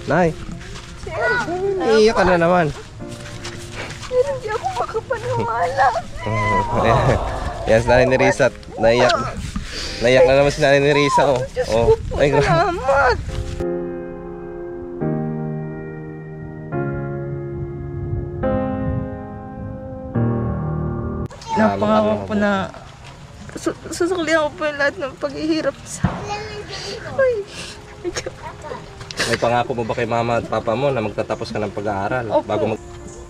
Nay. Iiyak ka na naman. Pero hindi ako makapaniwala. Yan si Nanay ni Risa. Naiyak. Naiyak na naman si Nanay ni Risa. Oh. Oh. Ay, salamat. Napangako po na susuklihan ko po lahat ng paghihirap sa akin. May pangako mo ba kay mama at papa mo na magtatapos ka ng pag-aaral? Bago mag...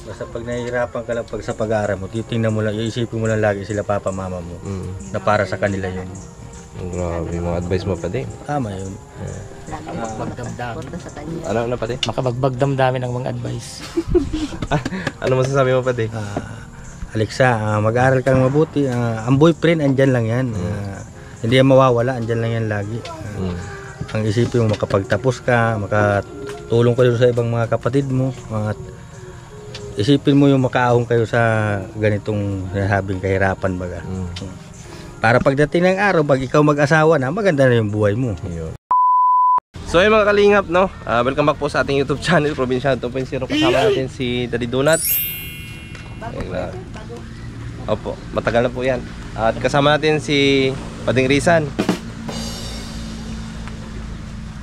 Basta pag nahihirapan ka lang sa pag-aaral mo, titingnan mo lang, iisipin mo lang lagi sila papa mama mo na para sa kanila yun. Grabe, mga advice mo pa din. Tama yun. Ano na pa din? Makabagbag damdamin ang mga advice. Ano masasabi mo pa din? Alexa, mag-aaral ka lang mabuti. Ang boyfriend, andyan lang yan. Hindi yan mawawala, andyan lang yan lagi. Ang isipin mo, makapagtapos ka, makatulong ka sa ibang mga kapatid mo. Isipin mo yung makaahon kayo sa ganitong sinasabing kahirapan baga. Para pagdating ng araw, pag ikaw mag-asawa na, maganda na yung buhay mo. So yung mga kalingap, no? Welcome back po sa ating YouTube channel, Provinciano 2.0. Kasama natin si Daddy Donut. Opo, matagal na po yan. At kasama natin si Pading Risan.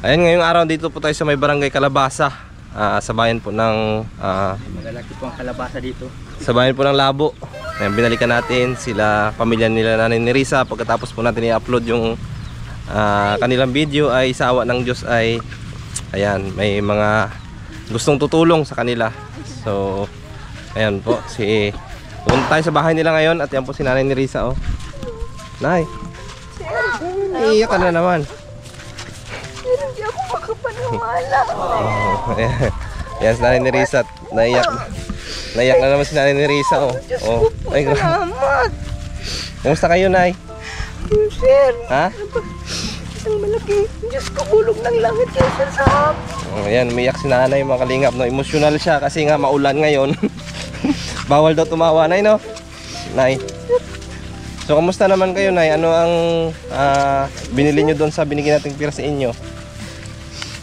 Ayan, ngayong araw dito po tayo sa may barangay Kalabasa, sa bayan po ng Magalaki po ang kalabasa dito. Sa bayan po ng Labo. Ayan, binalikan natin sila, pamilya nila Nanay ni Risa. Pagkatapos po natin i-upload yung kanilang video, ay sa awa ng Diyos ay ayan, may mga gustong tutulong sa kanila. So ayan po, pupunta tayo sa bahay nila ngayon. At yan po si Nanay ni Risa. Oh, Nay, iiyak ka na naman. Pero hindi ako makapaniwala. Yan si Nanay ni Risa. Naiyak. Naiyak na naman si Nanay ni Risa. Oh. Oh. Ay, salamat. Kumusta kayo, Nay? Sir. Ha? Isang malaking Diyos ko, hulog ng langit yan sa hap. Oh, yan, umiyak si Nanay, mga kalingap. No? Emotional siya kasi nga maulan ngayon. Bawal daw tumawa, Nay, no? Nay. So, kamusta naman kayo, Nay? Ano ang binili nyo doon sa binigyan nating pira sa inyo?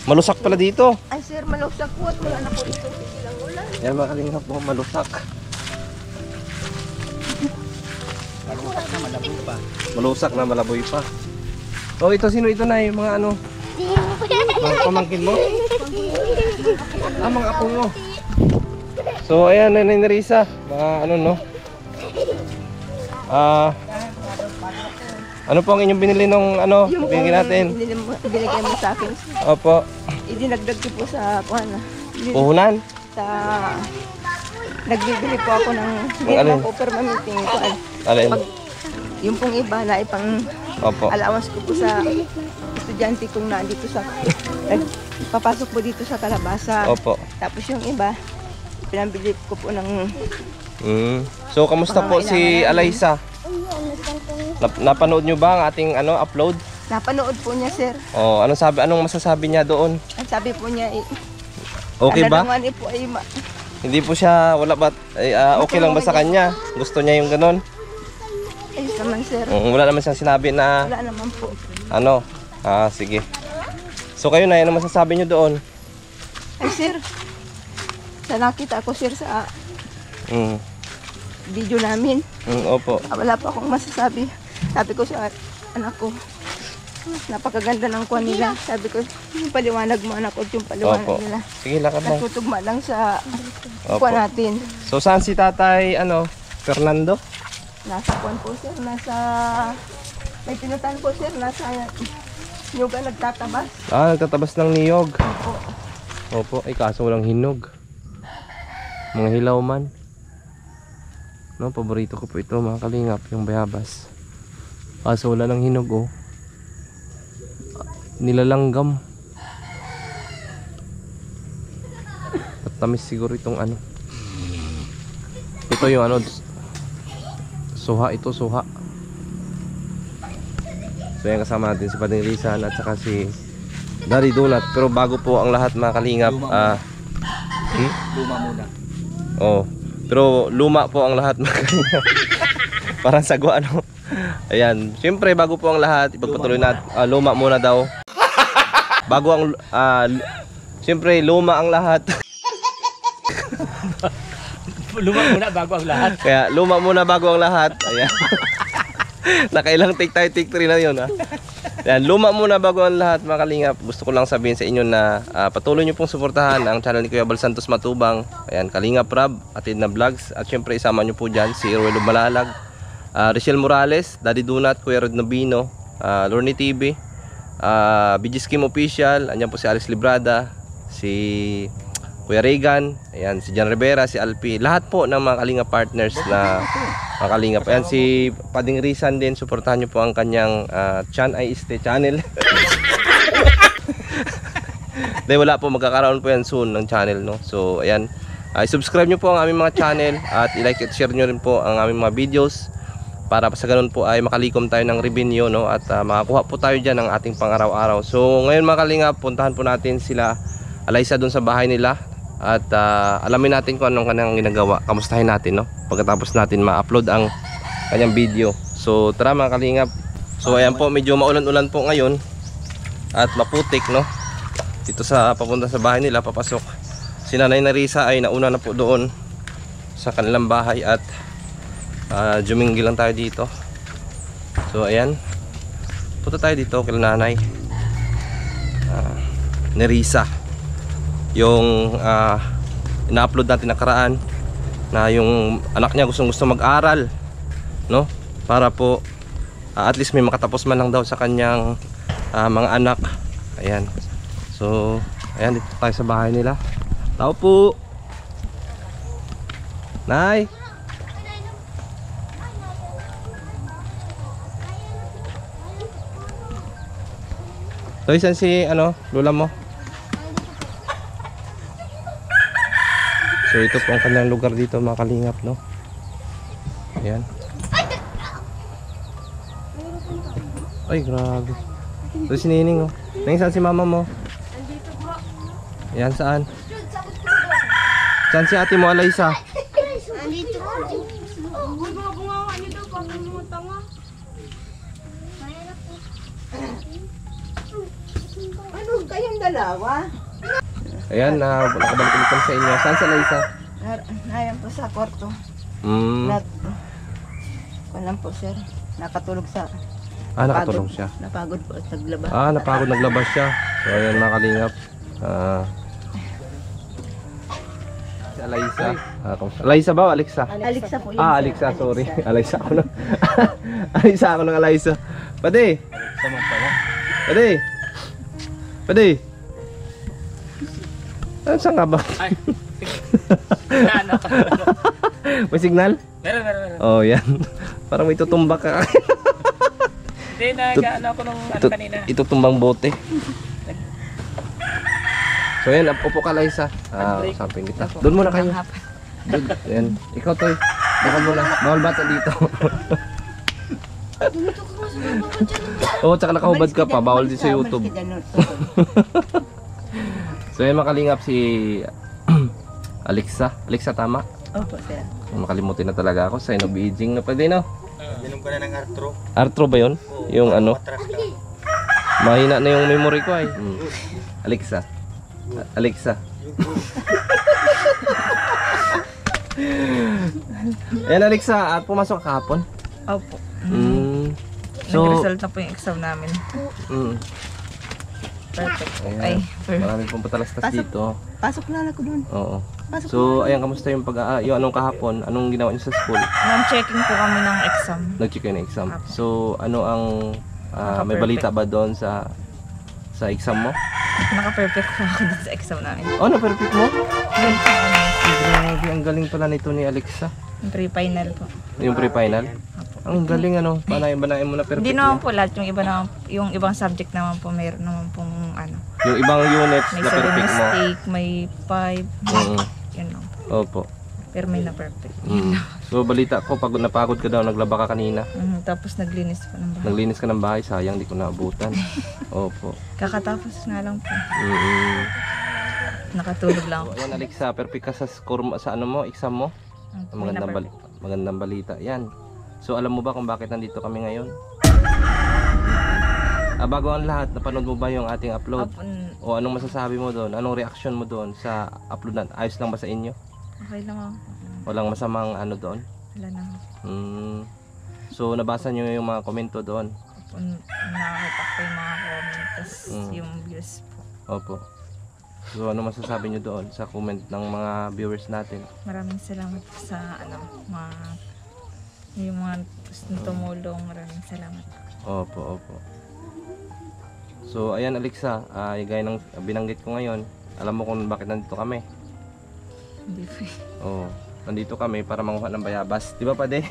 Malusak pala dito. Ay, sir, malusak po at wala na po dito silang ulan. Yan, mga kalingap po, malusak. Malusak na, malaboy pa. Malusak na, malaboy pa. Oh, ito, sino ito, Nay? Mga ano? Mga pamangkin mo? Mga apo mo. So, ayan, Nanay ni Risa. Mga ano, no? Ano po ang inyong binili nung ano? Binigyan natin? Binigyan mo sa akin. Opo. Idinagdag ko po sa kuhana. Puhunan? Sa... Nagbibili po ako ng... Hindi alin? naman po permanenting kuhan. Alin? Yung pong iba na ipang... Opo. Allowance ko po sa estudyante kong nandito sa... Papasok po dito sa Kalabasa. Opo. Tapos yung iba, pinambili ko po ng... So, kamusta po si Alaysa? Napanood nyo ba ang ating ano, upload? Napanood po niya, sir. Oh, anong masasabi niya doon? Ang sabi po niya, okay ba? Po, Hindi po siya, wala ba, okay lang ba sa kanya? Gusto niya yung ganon? ayos naman, sir. Wala naman siyang sinabi na, Wala naman po. ano? Sige. So kayo na, ano masasabi niyo doon? Ay, sir. Sa nakita ko, sir, sa video namin. Opo. Wala pa akong masasabi. Sabi ko sa anak ko, napakaganda ng kuha nila. Sabi ko, yung paliwanag mo, anak ko, yung paliwanag Opo. nila. Sige, lakad lang. Natutugma lang sa Opo. kuha natin. So saan si Tatay, Fernando? Nasa kuha po, sir. Nasa... May pinutan po, sir. Nasa... Yoga nagtatabas. Nagtatabas ng niyog. Opo. Opo, ay kaso walang hinog. Mga hilaw man. No, paborito ko po ito, mga kalingap, yung bayabas. Kaso wala ng hinog, oh. Nilalanggam. At tamis siguro itong ano. Ito yung ano, suha ito, suha. So yan, kasama natin si Pading Risan at saka si Daddy Donut. Pero bago po ang lahat, mga kalingap, Luma muna. Oh, pero luma po ang lahat, mga kalingap. Parang sagwa, ano. Ayan, siyempre bago po ang lahat, ipagpatuloy natin. Luma muna daw. Bago ang Siyempre, luma ang lahat. Luma muna bago ang lahat. Kaya luma muna bago ang lahat. Ayan. Nakailang take tayo, take 3 na yun ha. Ayan, luma muna bago ang lahat mga kalingap. Gusto ko lang sabihin sa inyo na patuloy nyo pong suportahan ang channel ni Kuya Bal Santos Matubang. Ayan, Kalingap Rab, Atid na Vlogs. At syempre isama nyo po dyan si Ruelo Malalag, Richelle Morales, Daddy Donut, Kuya Rod Nobino, Lorny TV, BG Skim Official. Andyan po si Alice Librada, si Kuya Regan, ayan, si Jan Rivera, si Alpi. Lahat po ng mga Kalingap partners na mga Kalingap. Ayan, si Pading Rizan din. Suportahan nyo po ang kanyang Chan Ay Este channel. Dahil wala po, magkakaroon po yan soon ng channel, no? So, ayan. I-subscribe nyo po ang aming mga channel at i-like at share nyo rin po ang aming mga videos para sa ganun po ay makalikom tayo ng revenue, no? At makakuha po tayo dyan ng ating pang-araw-araw. So, ngayon mga Kalingap, puntahan po natin sila Alaysa doon sa bahay nila. At alamin natin kung anong kanyang ginagawa. Kamustahin natin, no? Pagkatapos natin ma-upload ang kanyang video. So tara mga Kalingap. So ayan po, medyo maulan-ulan po ngayon at maputik, no? Dito sa papunta sa bahay nila, papasok. Si Nanay Narisa ay nauna na po doon sa kanilang bahay at juminggi lang tayo dito. So ayan, punta tayo dito kay Nanay Narisa. Yung ina-upload natin nakaraan na yung anak niya gusto mag-aral, no? Para po at least may makatapos man lang daw sa kanyang mga anak. Ayan. So, ayan, dito tayo sa bahay nila. Tao po. Nay. Toy, saan si lula mo? So ito po ang kanilang lugar dito mga Kalingap, no? Ayan. Ay grabe. Ito si Nining, oh. Nining, saan si mama mo? Andito bro. Ayan, saan? Saan si ate mo, Alaysa? Andito po. Uy, mga bungawa niyo daw pag mga tanga. Ano kayong dalawa? Ayan, nakabalik ulit kami sa inyo. Saan si Alaysa? Ayan po sa kwarto. Walang po sir. Nakatulog sa... Nakatulog siya. Napagod po at naglaba. Napagod, naglabas siya. So ayan mga Kalingap. Si Alaysa. Alaysa ba o Alexa? Alexa po yun. Alexa, sorry. Alaysa ako lang. Alaysa ako ng Alaysa. Pwede. Pwede. Pwede. Saan nga ba? Ay, May signal? Meron. Oh, yan. Parang may tutumbak ka. Hindi, nag-ano ako nung kanina. Itutumbang bote. So yan, upo ka Liza. Usapin kita. Doon muna kayo. Doon. Yan. Ikaw Toy. Baka muna. Bawal bata dito. Oo, tsaka nakahubad ka pa. Bawal din sa YouTube. So yan, makalingap si Alexa. Alexa, tama? Opo sir. Makalimutin na talaga ako. Sign of aging na pwede, no? Inom ka na ng Artro. Artro ba yun? Yung ano? Matras ka. Mahina na yung memory ko ay. Alexa. Alexa. Ayan Alexa, at pumasok ka kahapon? Opo. So, Nag-result na po yung exam namin. Perfect. ayan. Ay, perfect. Marami pong patalastas dito. Pasok na ako dun. Oo. Pasok So, ayan, kamusta yung yung anong kahapon? Anong ginawa niyo sa school? Non-checking po kami ng exam. Nag-check kayo ng exam. Apo. So, ano ang may balita ba doon sa exam mo? Naka-perfect po ako dun sa exam namin. Oh, na-perfect mo? Yun po, Grabe, ang galing pala nito ni Alexa. yung pre-final po. Yung pre-final? Ang galing ano, banayin mo na perfect. Hindi naman po lahat. Yung iba naman, yung ibang subject naman po, mayroon naman pong ano. Yung ibang units May na 7 perfect mo. mistake, may 5. Yun lang po. Opo. Pero may na-perfect. So balita ko, pagod na pagod ka daw, naglaba ka kanina. Tapos naglinis po ng bahay. Naglinis ka ng bahay, sayang di ko naabutan. Opo. Kakatapos nga lang po. Mm-hmm. Nakatulog lang ako. So, ayan Alexa, perfect ka sa score sa ano mo, exam mo. May na-perfect. Magandang balita. Yan. So alam mo ba kung bakit nandito kami ngayon? Bago ang lahat, napanood mo ba yung ating upload? Opo, O anong masasabi mo doon? Anong reaction mo doon sa upload na? Ayos lang ba sa inyo? Okay lang. Walang masamang ano doon? Wala na. So nabasa nyo yung mga komento doon? Nakakita ko yung mga comment, tas yung views po. Opo. So ano masasabi nyo doon sa comment ng mga viewers natin? Maraming salamat po sa yung mga gustong tumulong. Maraming salamat. Opo. So ayan Alexa, gaya ng binanggit ko ngayon, alam mo kung bakit nandito kami? Hindi po. Oo. Nandito kami para manguha ng bayabas. Di ba, Pade?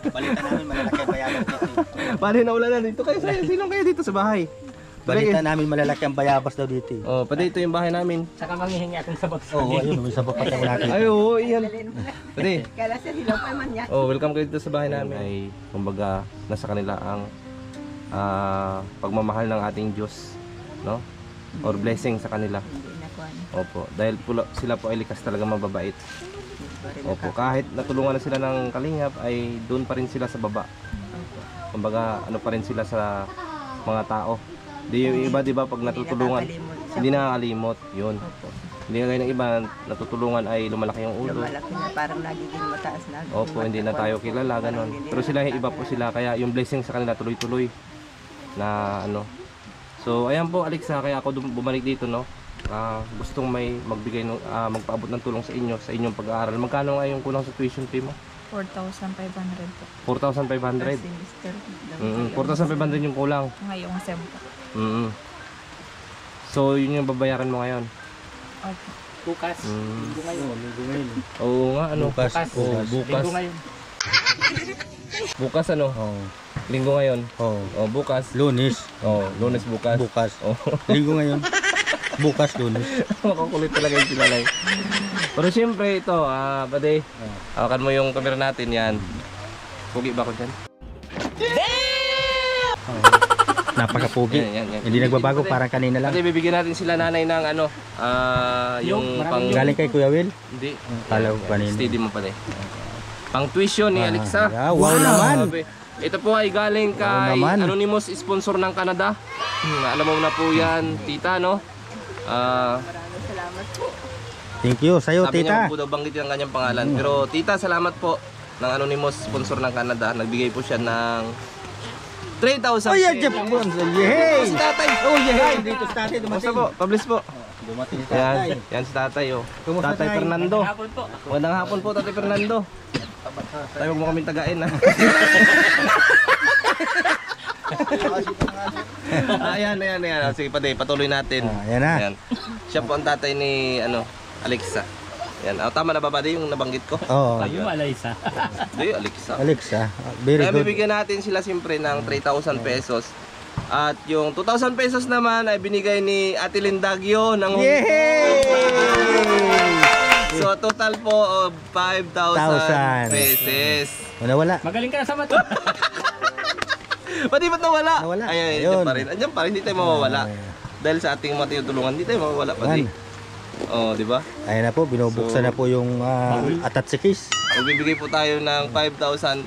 Balita namin malalaki ang bayabas dito. Pade, naulan na dito kayo. Sino kayo dito sa bahay? Balita namin malalaki ang bayabas daw dito. Oh, Pade, ito yung bahay namin. Saka manghihingi akong sabag sa Oo, ayun, may sabak pa tayo natin. Ay, oo, iyan. Pade. Kala siya hilaw pa man yan. Oh, welcome kayo dito sa bahay namin. Ay, kumbaga, nasa kanila ang pagmamahal ng ating Diyos, no? Or blessing sa kanila. Hindi na kuhan. Opo, dahil sila po ay likas talaga mababait. Opo, kahit natulungan na sila ng kalingap ay doon pa rin sila sa baba. Kumbaga, ano pa rin sila sa mga tao. Di yung iba, di ba, pag natutulungan, hindi nakakalimot. Yun. Hindi na ng iba, natutulungan ay lumalaki yung ulo. Lumalaki na parang nagiging mataas na. Opo, hindi na tayo kilala, ganon. Pero sila, iba po sila, kaya yung blessing sa kanila tuloy-tuloy na ano. So, ayan po, Alexa, kaya ako bumalik dito, no? Gustong may magbigay, magpaabot ng tulong sa inyo, sa inyong pag-aaral. Magkano nga yung kulang sa tuition fee mo? 4,500 po. 4,500? Semester. 4,500 yung kulang. Ngayong SEM po. So, yun yung babayaran mo ngayon? Opo. bukas. Linggo ngayon. Oo nga, ano? Bukas. Bukas. Linggo ngayon. Bukas ano? Oo. Linggo ngayon. Oo. Oh, bukas. Lunes. Oh, Lunes bukas. Bukas. Oh. Linggo ngayon. Bukas, Lunes. Makukulit talaga yung sinalay. Pero siyempre ito, Pade, hawakan mo yung camera natin yan. Pugi ba ako dyan? Napakapugi. Yan. Hindi nagbabago, parang kanina lang. Pade, bibigyan natin sila nanay ng ano, yung pang... Galing kay Kuya Will? Hindi. Kala ko kanina. Steady mo Pade. Pang tuition ni Alexa. Wow naman. Grabe. Ito po ay galing kay naman. Anonymous, sponsor ng Canada. Alam mo na po yan, tita, no? Maraming salamat po. Thank you sa'yo, Sabi niya tita. po daw banggit ang kanyang pangalan. Pero tita, salamat po ng Anonymous, sponsor ng Canada. Nagbigay po siya ng 3,000 Oh, yeah, Jeff. Yay! Si tatay. Oh, yeah. Dito sa tatay, Kumusta dumating. po? Publish po. Dumating si tatay. Yan si tatay, oh. Kumusta, Tatay tay? Fernando. Hapon po. Magandang hapon po, tatay Fernando. Tayo, huwag mo kaming tagain, ha? Ayan. Sige, Pade, patuloy natin. Yan na. Ayan. Siya po ang tatay ni Alexa. Ayan. Tama na ba, Pade, yung nabanggit ko? Oo. Yung Alaysa. Hindi, Alexa. Alexa, very Kaya good. bibigyan natin sila siyempre ng 3,000 pesos. At yung 2,000 pesos naman ay binigay ni Ate Lindagyo ng Yay! So total po of 5,000 pesos. Wala. Magaling ka na sa mata. Pati ba't nawala? Nawala. Ay, Ayun. Andiyan pa rin, hindi tayo mawawala. Dahil sa ating mga tinutulungan, hindi tayo mawawala pati. Oh, di ba? Ayan na po, binubuksan na po yung atatsi case. Magbibigay po tayo ng 5,000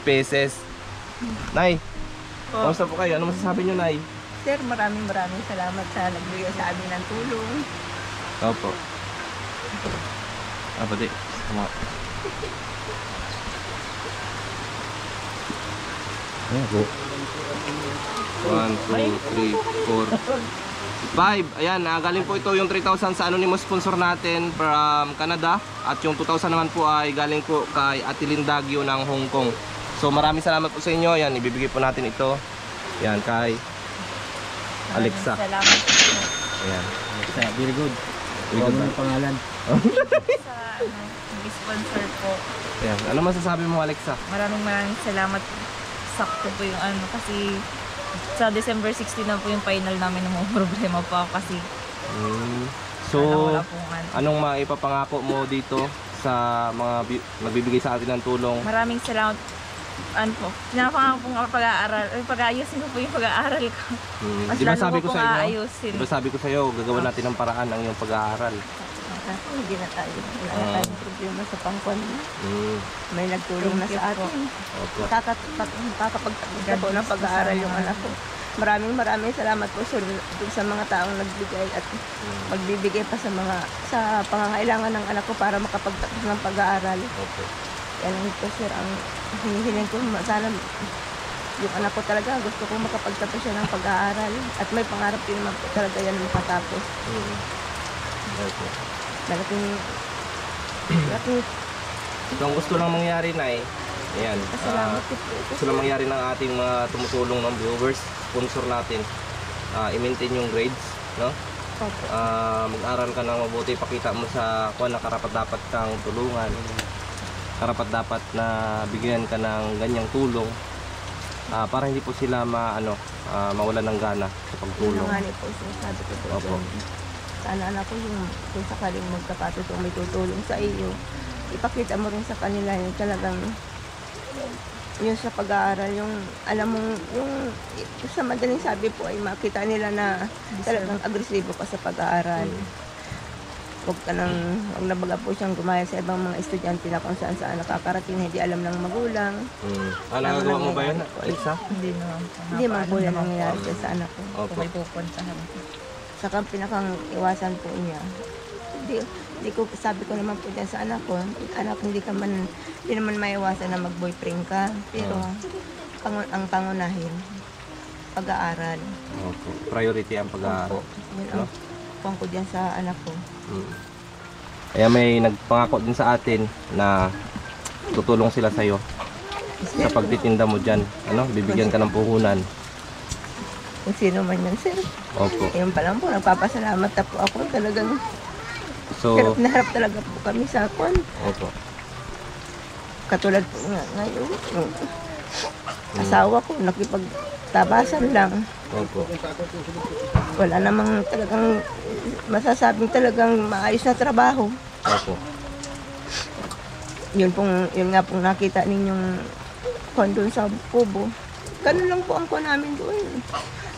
pesos. Nay, kamusta po kayo? Ano masasabi nyo, Nay? Sir, maraming salamat sa nagbigay sa amin ng tulong. Opo. Pati. Tama. Ayan po. 1, 2, 3, 4, 5. Ayan, galing po ito yung 3,000 sa anonymous sponsor natin from Canada. At yung 2,000 naman po ay galing po kay Ate Lindagyo ng Hong Kong. So maraming salamat po sa inyo. Yan, ibibigay po natin ito. Yan, kay Alexa. Salamat po Ayan. Alexa, very good. Very Huwag good mo ba? ng pangalan. sa nag-sponsor po. Ayan. Ano masasabi mo, Alexa? Maraming salamat. Sakto po yung kasi sa December 16 na po yung final namin, ng problema pa ako kasi So, wala pong anong maipapangako mo dito sa mga nagbibigay sa atin ng tulong? Maraming salamat. Pinapangako pong pag-aaral. Pag-aayusin ko po yung pag-aaral ko. Mas Di ba lalo sabi ko ko pong sa inyo? aayusin. Di ba sabi ko sa iyo, gagawin natin ng paraan ang iyong pag-aaral. Kasi hindi na tayo. Wala na tayong problema sa pangkwan. May nagtulong na Thank you sa po. atin. Opo. Kakapagtapos ako ng pag-aaral yung anak ko. maraming salamat po sir dun sa mga taong nagbigay at magbibigay pa sa pangangailangan ng anak ko para makapagtapos ng pag-aaral. Opo. Yan lang po sir ang hinihiling ko. Sana yung anak ko talaga gusto ko makapagtapos siya ng pag-aaral at may pangarap din naman po talaga yan makatapos. Opo. Malaking So, ang gusto lang mangyari na ayan, salamat po. gusto lang mangyari ng ating mga tumutulong ng viewers, sponsor natin, i-maintain yung grades, no? Opo. Mag-aral ka ng mabuti, pakita mo sa kuwan na karapat dapat kang tulungan, karapat dapat na bigyan ka ng ganyang tulong, para hindi po sila mawalan ng gana sa pagtulong. Yung po sinasabi ko po. Opo. Sana anak ko yung kung sakaling magkapatutong may tutulong sa iyo, ipakita mo rin sa kanila yung talagang yung sa pag-aaral, yung alam mo, yung sa madaling sabi po ay makita nila na talagang agresibo ka sa pag-aaral. Huwag na baga po siyang gumaya sa ibang mga estudyante na kung saan nakakarating, hindi alam ng magulang. Nagagawa mo ba yun, Alexa? Hindi naman po. Hindi man po yan nangyayari sa anak ko. Opo. Kung may pupuntahan po. Saka pinakang iwasan po niya. Hindi ko, sabi ko naman po dyan sa anak ko, anak, hindi naman maiwasan na mag-boyfriend ka. Pero ang pangunahin, pag-aaral. Opo. Priority ang pag-aaral. Yun ang pang ko dyan sa anak ko. Kaya may nagpangako din sa atin na tutulong sila sa iyo sa pagtitinda mo dyan. Bibigyan ka ng puhunan. Kung sino man yan, sir. Opo. Yun pa lang po, nagpapasalamat na po ako. Talagang So, harap na harap talaga po kami sa kwan. opo. Katulad po nga ngayon, yung asawa ko, nakipagtabasan lang. Opo. Wala namang talagang masasabing talagang maayos na trabaho. Opo. Yun nga pong nakita ninyong kwan doon sa kubo. Ganun lang po ang kwan namin doon.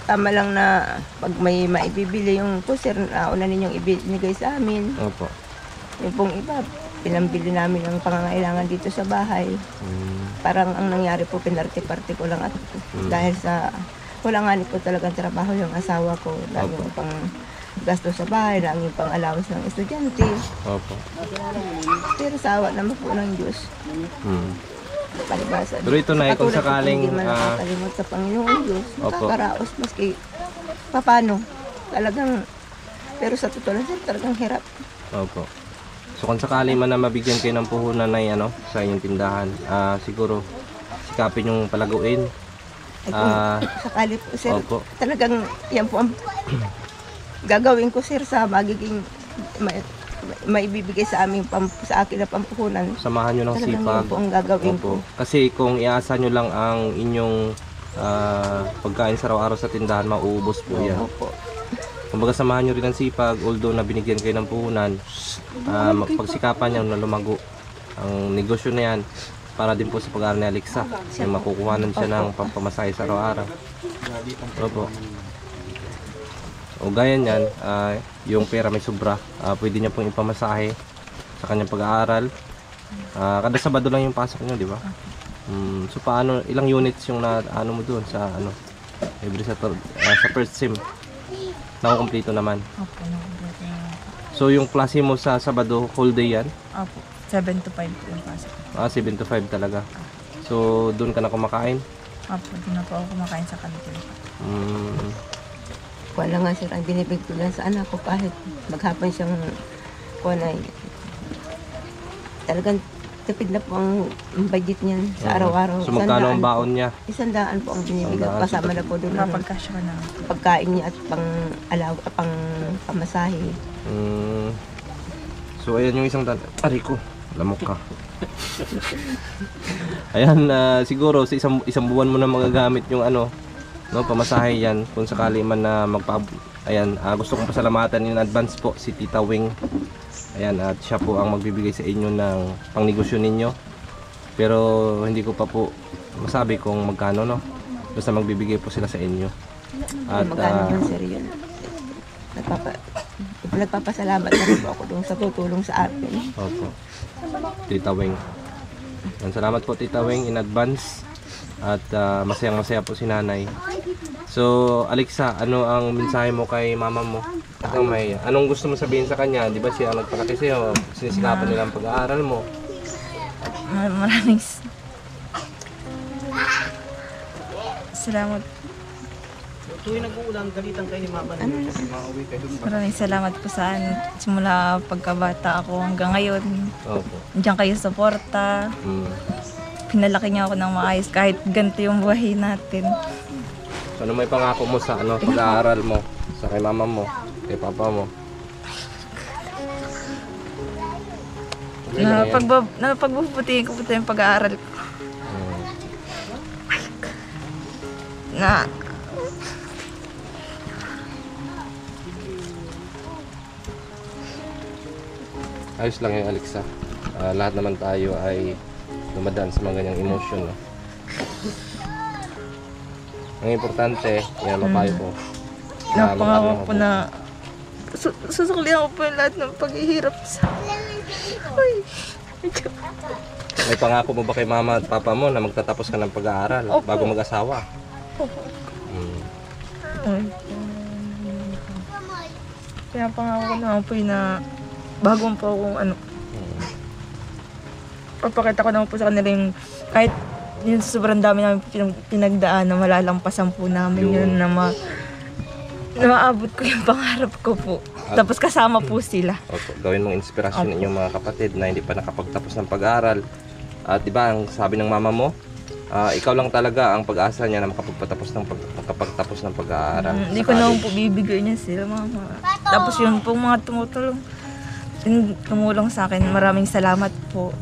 Tama lang na pag may maibibili yung puser, nauna ninyong ibinigay sa amin. Opo. Yung pong iba, pinambili namin ang pangangailangan dito sa bahay. Parang ang nangyari po, pinarte-parte ko lang at dahil sa wala nga po talagang trabaho yung asawa ko. Laging pang gasto sa bahay, laging pang allowance ng estudyante. Opo. Pero sa awa naman po ng Diyos. Palibasa. Pero ito na, kung Katulad po, sakaling hindi man nakakalimot sa Panginoon Diyos, Opo. nakakaraos maski papano. Talagang, pero sa totoo lang, talagang hirap. Opo. So kung sakali man na mabigyan kayo ng puhunan na sa inyong tindahan, siguro sikapin yung palaguin. Ay, kung sakali po, sir, Opo. talagang yan po ang gagawin ko, sir, sa magiging maibibigay sa akin na pampuhunan. Samahan nyo ng Talagang sipag. yan po ang gagawin ko. Opo. Kasi kung iasa nyo lang ang inyong pagkain sa araw-araw sa tindahan, mauubos po yan. Opo. Kumbaga samahan nyo rin ng sipag, although na binigyan kayo ng puhunan, pagsikapan nyo na lumago ang negosyo na yan para din po sa pag-aaral ni Alexa. Yung makukuhanan siya ng pampamasahe sa araw-araw. Opo. O gaya niyan, yung pera may sobra, pwede niya pong ipamasahe sa kanyang pag-aaral. Kada Sabado lang yung pasok niyo, di ba? So paano, ilang units yung mo doon sa every sa first sim? Nakukumpleto naman. Opo, nakukumpleto na. So yung klase mo sa Sabado, whole day yan? Opo, 7 to 5 po yung pasok. 7 to 5 talaga. So doon ka na kumakain? Opo, di na po ako kumakain sa kantin. Wala nga, sir, ang binibig ko lang sa anak ko kahit maghapon siyang kunay. Talagang tipid na po ang budget niyan sa araw-araw. So magkano ang baon niya? 100 po ang binibig. 100, Kasama na po doon ang Kapag-cash ka na. pagkain niya at pang pamasahe. So ayan yung isang Aray ko, lamok ka. Ayan, siguro sa isang buwan mo na magagamit yung pamasahe yan. Kung sakali man na ayan, gusto kong pasalamatan in advance po si Tita Wing. Ayan, at siya po ang magbibigay sa inyo ng pangnegosyo ninyo. Pero hindi ko pa po masabi kung magkano, no? Basta magbibigay po sila sa inyo. At Magkano yun, sir, yun? Nagpapasalamat na rin po ako doon sa tutulong sa akin. opo, Tita Wing. Ayan, salamat po Tita Wing in advance. At masayang masaya po si nanay So, Alexa, ano ang mensahe mo kay mama mo? Anong gusto mo sabihin sa kanya? Di ba siya ang nagpalaki sa'yo? Sinisikapan nila ang pag-aaral mo. Maraming salamat. Tuwing nag-uulan, galitan kayo ni mama na mauwi kayo. Maraming salamat po sa simula pagkabata ako hanggang ngayon. Opo. Diyan kayo suporta. Pinalaki niyo ako ng maayos kahit ganito yung buhay natin. So, ano may pangako mo sa pag-aaral mo? Sa kay mama mo? Kay papa mo? Pagbubutihin ko po yung pag-aaral ko. Na Ayos lang yung Alexa. Lahat naman tayo ay dumadaan sa mga ganyang emotion, no? Ang importante, yan mapayo ko. napangako po na susuklihan ko po yung lahat ng paghihirap sa May pangako mo ba kay mama at papa mo na magtatapos ka ng pag-aaral Opo. bago mag-asawa? Kaya pangako ko naman po yun na bago po akong papakita ko naman po sa kanila yung kahit yung sobrang dami namin pinagdaan na malalampasan po namin yun na maabot ko yung pangarap ko po. Tapos kasama po sila. Opo, gawin mong inspirasyon inyong mga kapatid na hindi pa nakapagtapos ng pag-aaral. At di ba ang sabi ng mama mo, ikaw lang talaga ang pag-asa niya na makapagtapos ng pag-aaral. Hindi ko naman po bibigay niya sila, mama. Tapos yun po mga tumulong sa akin. Maraming salamat po.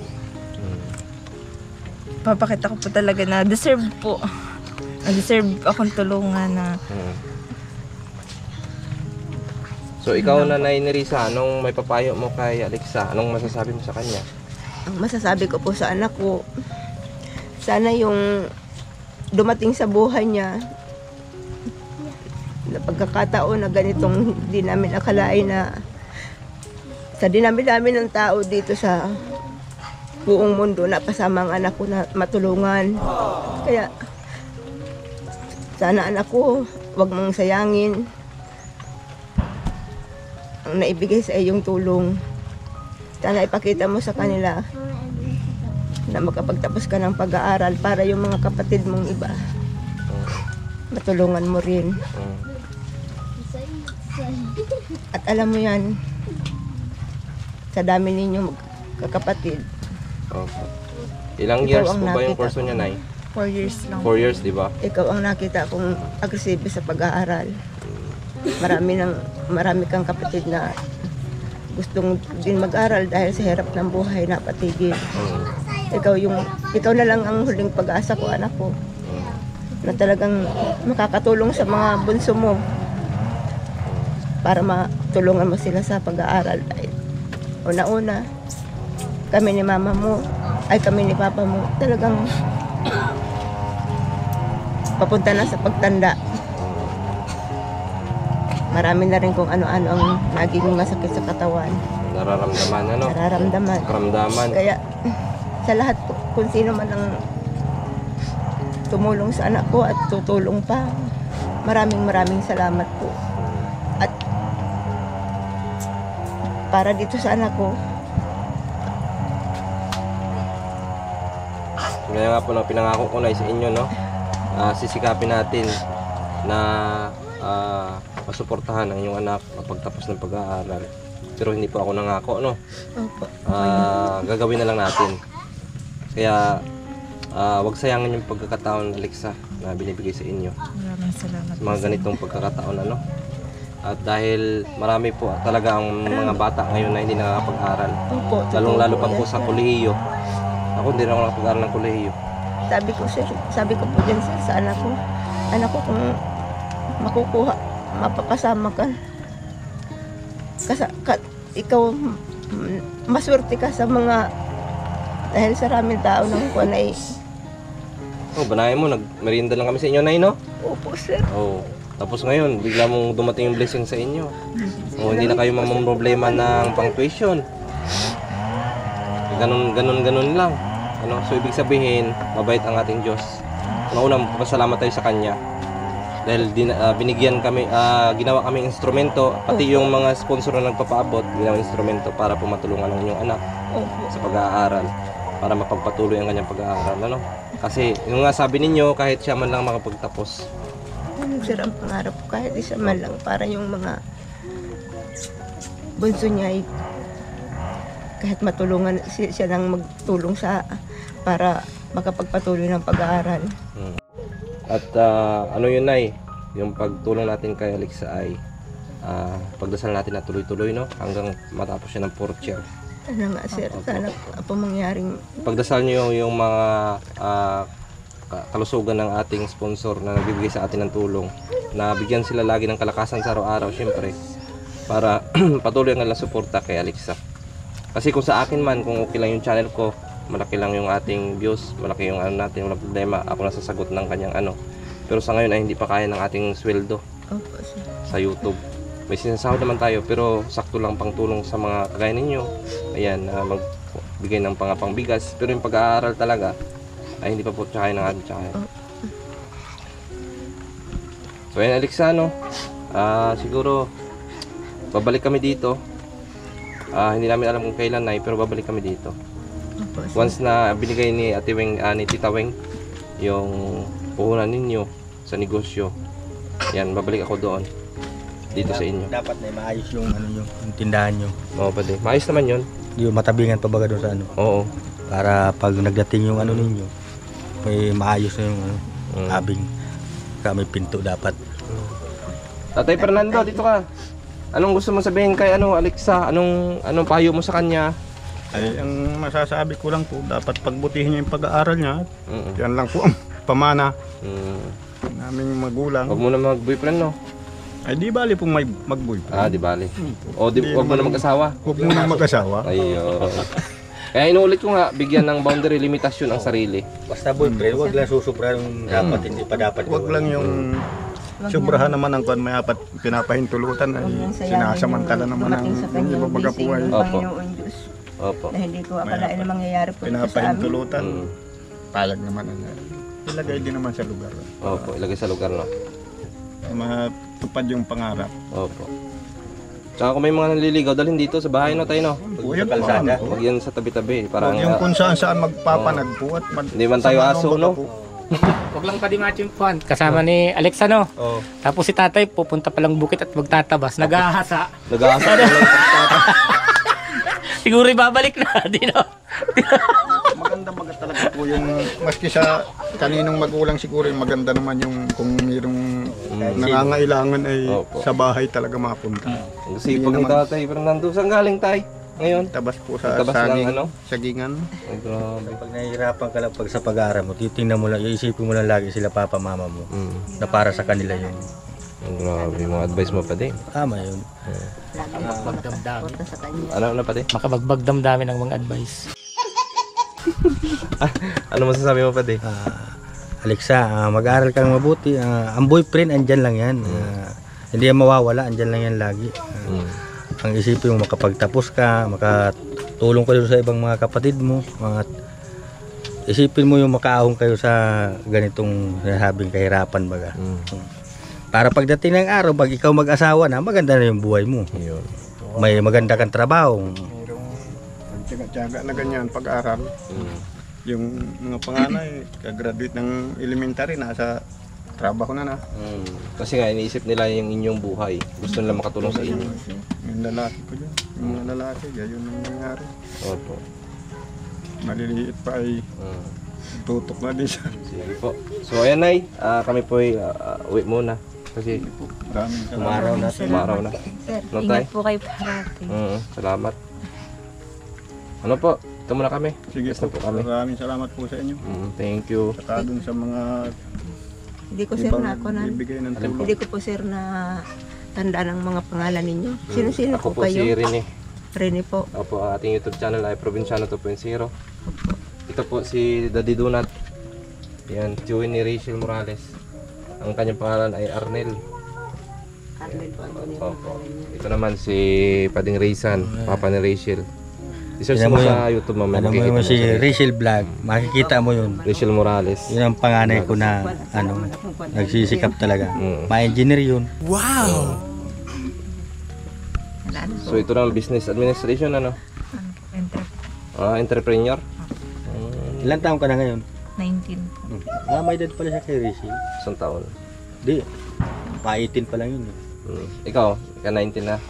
Papakita ko po talaga na deserve po. Deserve akong tulungan na. So ikaw Nanay Nerissa, anong may papayo mo kay Alexa? Anong masasabi mo sa kanya? Ang masasabi ko po sa anak ko, sana yung dumating sa buhay niya na pagkakataon na ganitong hindi namin akalain na sa dinami-dami ng tao dito sa buong mundo na kasama ang anak ko na matulungan. Kaya sana anak ko, wag mong sayangin ang naibigay sa iyong tulong. Sana ipakita mo sa kanila na makapagtapos ka ng pag-aaral para yung mga kapatid mong iba matulungan mo rin. At alam mo yan, sa dami ninyong magkakapatid, Okay. Ilang Ikaw years ang po ba yung nakita kurso niya, Nay? 4 years lang. 4 years, di ba? ikaw ang nakita kong agresibo sa pag-aaral. Marami kang kapatid na gustong din mag-aral dahil sa hirap ng buhay na patigil. Ikaw na lang ang huling pag-asa ko, anak ko, na talagang makakatulong sa mga bunso mo para matulungan mo sila sa pag-aaral. Una-una, kami ni mama mo, kami ni papa mo, talagang papunta na sa pagtanda. Marami na rin kung ano-ano ang naging masakit sa katawan. Nararamdaman, ano? Nararamdaman. Karamdaman. Kaya sa lahat, kung sino man ang tumulong sa anak ko at tutulong pa, maraming salamat po. At para dito sa anak ko, Kaya nga po, pinangako ko na sa inyo, no? Sisikapin natin na masuportahan ang inyong anak kapagtapos ng pag-aaral. Pero hindi po ako nangako, no? opo, Gagawin na lang natin. Kaya wag sayangin yung pagkakataon, Alexa, na binibigay sa inyo. Maraming salamat. Sa mga ganitong pagkakataon, ano? At dahil marami po talaga ang mga bata ngayon na hindi nakakapag-aral. opo. Lalong-lalo pa po Yes, sa sir. kolehiyo. Ako hindi rin ako nakapag-aral ng kolehiyo. Sabi ko po dyan sa anak ko, kung makukuha, mapapasama ka. Ikaw, maswerte ka sa mga, dahil sa raming tao ng kuwan ay, Banahin mo, nagmerienda lang kami sa inyo, Nay, no? opo sir. Tapos ngayon, bigla mong dumating yung blessing sa inyo. Hindi na kayo problema ng pang-tuition. Ganun lang. So, ibig sabihin, mabait ang ating Diyos. Una-una, magpapasalamat tayo sa Kanya. dahil binigyan kami, ginawa kaming instrumento, pati yung mga sponsor na nagpapaabot, ginawa instrumento para po matulungan ang inyong anak Opo. sa pag-aaral, para mapagpatuloy ang kanyang pag-aaral, ano? Kasi yung nga sabi ninyo, kahit siya man lang makapagtapos. Sir, ang pangarap ko kahit isa man lang para yung mga bunso niya ay kahit matulungan siya lang magtulong sa para makapagpatuloy ng pag-aaral. At ano yun, Nay, yung pagtulong natin kay Alexa ay pagdasal natin na tuloy-tuloy, no? Hanggang matapos siya ng 4th year. Ano nga sir, sana po mangyaring Pagdasal niyo yung mga kalusugan ng ating sponsor na nagbibigay sa atin ng tulong, na bigyan sila lagi ng kalakasan sa araw-araw, syempre, para patuloy ang kanilang suporta kay Alexa. Kasi kung sa akin man, kung okay lang yung channel ko, malaki lang yung ating views, malaki yung ano natin, walang problema, ako nasasagot ng kanyang ano. Pero sa ngayon ay hindi pa kaya ng ating sweldo opo sir. sa YouTube. May sinasahod naman tayo, pero sakto lang pang tulong sa mga kagaya ninyo. Ayan, magbigay ng pangbigas. Pero yung pag-aaral talaga ay hindi pa po tsakain ng ating tsakain. So ayan, Alexa, no? Siguro babalik kami dito. Hindi namin alam kung kailan, Nay, pero babalik kami dito. Opo sir. Once na binigay ni Ate Weng, ni Tita Weng yung puhunan ninyo sa negosyo, yan, babalik ako doon dito sa inyo. Dapat na maayos yung ano yung tindahan nyo. Oo, pwede. Maayos naman yun. Yung matabingan pa baga doon sa ano. Oo. Para pag nagdating yung ano ninyo, may maayos na yung ano, abing. Kaya may pinto dapat. Tatay Fernando, dito ka. Anong gusto mo sabihin kay Alexa? Anong payo mo sa kanya? Ay, ang masasabi ko lang po, dapat pagbutihin niya yung pag-aaral niya. Mm. Yan lang po ang pamana Mm. naming magulang. Huwag mo na mag-boyfriend, no? Ay, di bali pong may mag-boyfriend. Di bali. O, huwag mo na mag-asawa. Huwag mo na mag-asawa. Ayun. Kaya inuulit ko nga, bigyan ng boundary limitasyon ang sarili. Basta boyfriend, huwag lang susubra yung dapat, hindi pa dapat. Huwag lang yung sobrahan naman ang kwan, may apat pinapahintulutan ay sinasamantala naman ang hindi mabaga po ay Opo. Panginoon Diyos. Opo. Na hindi ko akalain na mangyayari po ito sa amin. pinapahintulutan. Mm. Palag naman ang ilagay din naman sa lugar. Opo, ilagay sa lugar, no? Matupad yung pangarap. Opo. Tsaka kung may mga nanliligaw, dalhin dito sa bahay, no, tayo, no? Po, yan kalsada. po. Huwag yan sa tabi-tabi. Parang, Huwag yung kung saan magpapanagpo at hindi man tayo sama ng aso, baga no? po. Huwag lang padimatch yung puwan. Kasama ni Alexa, no? Oo. Tapos si tatay pupunta palang bukit at magtatabas. Nag-ahasa. Nag-aasa ka lang. Siguro ibabalik na. Di, no? Maganda talaga po yung maski sa kaninong magulang siguro yung maganda naman yung kung mayroong nangangailangan ay Opo. sa bahay talaga mapunta. Ang sipag ng tatay, Fernando. Saan galing tayo? Ngayon? Tabas po sa Tabas lang, saging, ano? sagingan. Ay, grabe. Pag nahihirapan ka lang pag sa pag-aaral mo, titingnan mo lang, iisipin mo lang lagi sila papa mama mo na para sa kanila yun. Ang grabe, mga advice mo pa din. Tama yun. Punta sa kanya. Ano pa din? Makabagbag damdamin ng mga advice. Ano masasabi mo pa din? Alexa, mag-aaral kang mabuti. Ang boyfriend, andyan lang yan. Hindi yan mawawala, andyan lang yan lagi. Ang isipin mo, makapagtapos ka, makatulong ka doon sa ibang mga kapatid mo. Isipin mo yung makaahon kayo sa ganitong sinasabing kahirapan baga. Para pagdating ng araw, pag ikaw mag-asawa na, maganda na yung buhay mo. Yun. May maganda kang trabaho. Mayroong tiyaga na ganyan pag-aral. Yung mga panganay, graduate ng elementary, nasa trabaho na. Kasi nga, iniisip nila yung inyong buhay. Gusto nila makatulong sa inyo. Yung lalaki ko dyan, yung mga lalaki, yun ang nangyari. Opo. Maliliit pa ay tutok na din siya. Sige po. So, ayan, Nay. Kami po ay uwi muna. Kasi Maraming salamat. Umaraw na. umaraw na. Sir, No, tay? Ingat po kayo parati. Salamat. Ano po? Ito muna kami. Sige Basta po, po kami. maraming salamat po sa inyo. Thank you. Saka dun sa mga hindi ko sir na ako na ibigay ng tulong. hindi ko po sir na tanda ng mga pangalan ninyo. Sino-sino Ako po po si kayo? Rene. Rene po. Opo, ang ating YouTube channel ay Provinciano 2.0. Ito po si Daddy Donut. Yan, Joey ni Rachel Morales. Ang kanyang pangalan ay Arnel. Opo. Ito naman si Pading Raysan, Papa ni Rachel. I-search Tingnan mo mo sa YouTube mamaya. Ano mo makikita yun, si siya. Rachel Vlog, makikita mo yun. Rachel Morales. Yun ang panganay ko na nagsisikap talaga. Ma-engineer yun. So ito na business administration ano? Entrepreneur. Ilan taon ka na ngayon? 19. May edad pala siya kay Rachel. Isang taon. Di, pa-18 pa lang yun. Ikaw, ka 19 na.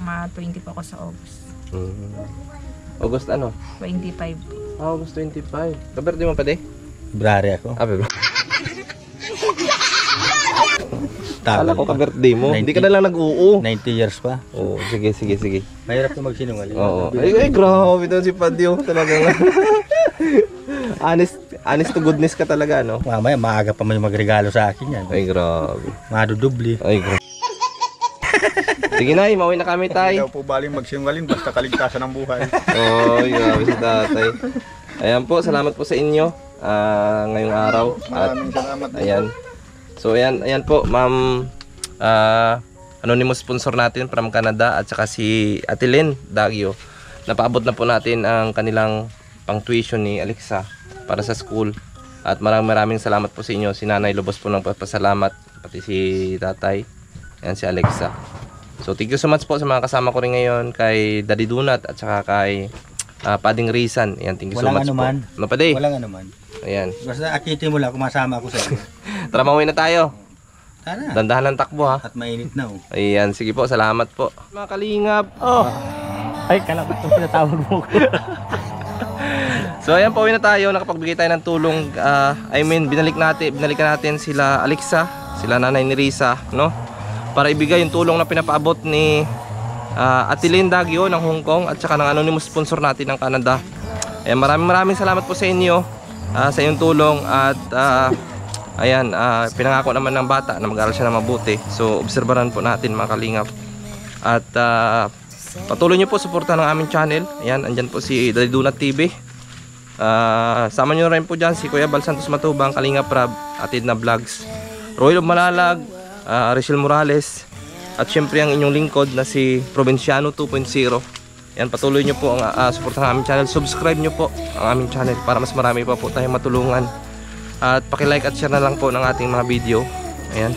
Ma-20 po ako sa August. August ano? 25. August 25. Kaberde mo pa de? February ako. February. Kala ko ka-birthday mo. Hindi ka na lang nag-oo. 90 years pa. Oo, sige. Mahirap na magsinungaling. Oo. Ay, grabe daw si Padio. Talagang honest to goodness ka talaga, no? Mamaya maaga pa may magregalo sa akin yan. Ay, grabe. Madudubli. Ay, grabe. Sige na, mauwi na kami Hindi tayo. daw po baling magsinungaling basta kaligtasan ng buhay. Oh, grabe si tatay. Ayan po, salamat po sa inyo ngayong araw. At Maraming salamat. ayan. So ayan po, Ma'am anonymous sponsor natin from Canada at saka si Ate Lynn Dagio. Napaabot na po natin ang kanilang pang tuition ni Alexa para sa school. At maraming salamat po sa inyo. Si Nanay Lubos po ng papasalamat, pati si Tatay. Ayan si Alexa. So thank you so much po sa mga kasama ko rin ngayon, kay Daddy Donut at saka kay Pading Rizan. Ayan, thank you so much anuman. po. Ano pa de? Walang anuman. Ayan. Basta akitin mo lang, kumasama ako sa iyo. Tara, mauwi na tayo. Tara. Dandahan ng takbo ha. At mainit na oh. Ayan, sige po, salamat po. Mga kalingap. Ay, kala ko itong pinatawag mo. So ayan, pauwi na tayo. Nakapagbigay tayo ng tulong. Binalikan natin sila Alexa, sila Nanay ni Risa, no? Para ibigay yung tulong na pinapaabot ni Ate Lynn Dagio ng Hong Kong at saka ng anonymous sponsor natin ng Canada. Ayan, maraming salamat po sa inyo sa inyong tulong at ayan, pinangako naman ng bata na mag-aral siya na mabuti. So obserbahan po natin mga kalingap. At patuloy nyo po suportahan ng aming channel. Ayan, andyan po si Daddy Donut TV. Sama nyo rin po dyan si Kuya Bal Santos Matubang, Kalingap Rab, Atid na Vlogs, Royal of Malalag, Rachel Morales, at syempre ang inyong lingkod na si Provinciano 2.0. Yan, patuloy nyo po ang suportahan ng aming channel. Subscribe nyo po ang aming channel para mas marami pa po tayong matulungan. At paki-like at share na lang po ng ating mga video. Ayan,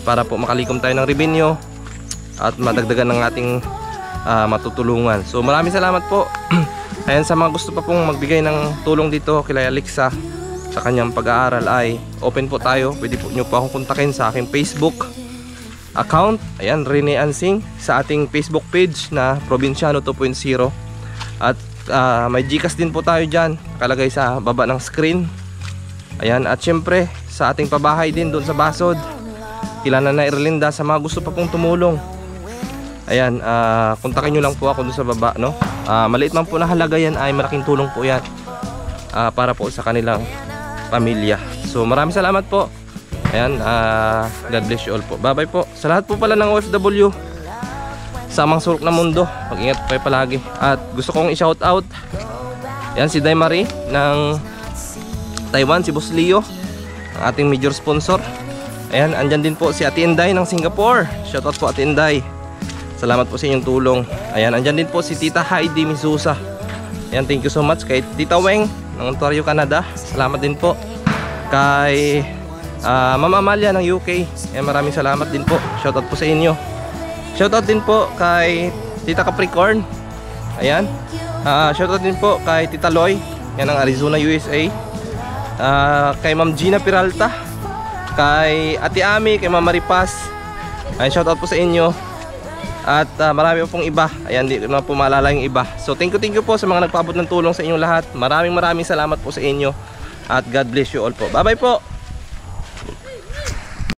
para po makalikom tayo ng revenue at madagdagan ng ating matutulungan. So maraming salamat po. Ayan, sa mga gusto pa pong magbigay ng tulong dito kay Alexa sa kanyang pag-aaral ay open po tayo. Pwede po nyo po akong kontakin sa aking Facebook account. Ayan, Rene Ansing, sa ating Facebook page na Provinciano 2.0. At may Gcash din po tayo dyan, nakalagay sa baba ng screen. Ayan, at syempre sa ating pabahay din doon sa Basod, kila Nanay Erlinda, sa mga gusto pa pong tumulong. Ayan, kontakin nyo lang po ako doon sa baba, no? Maliit man po na halaga yan, ay malaking tulong po yan para po sa kanilang pamilya. So maraming salamat po. Ayan, God bless you all po. Bye bye po sa lahat po pala ng OFW sa mga sulok na mundo. Mag-ingat po kayo palagi. At gusto kong i-shout out, ayan, si Day Marie ng Taiwan, si Boss Leo, ang ating major sponsor. Ayan, andyan din po si Ate Inday ng Singapore. Shout out po Ate Inday, salamat po sa inyong tulong. Ayan, andyan din po si Tita Heidi Misusa. Ayan, thank you so much kay Tita Weng ng Ontario, Canada. Salamat din po kay Mama Amalia ng UK. Ayan, maraming salamat din po. Shoutout po sa inyo. Shoutout din po kay Tita Capricorn. Ayan, shoutout din po kay Tita Loy, yan ng Arizona, USA. Kay Ma'am Gina Peralta, kay Ate Ami, kay Mama Ripas. Ayan, shoutout po sa inyo. At marami pong iba. Ayan, di na po maalala yung iba. So thank you po sa mga nagpaabot ng tulong sa inyong lahat. Maraming salamat po sa inyo. At God bless you all po. Bye bye po.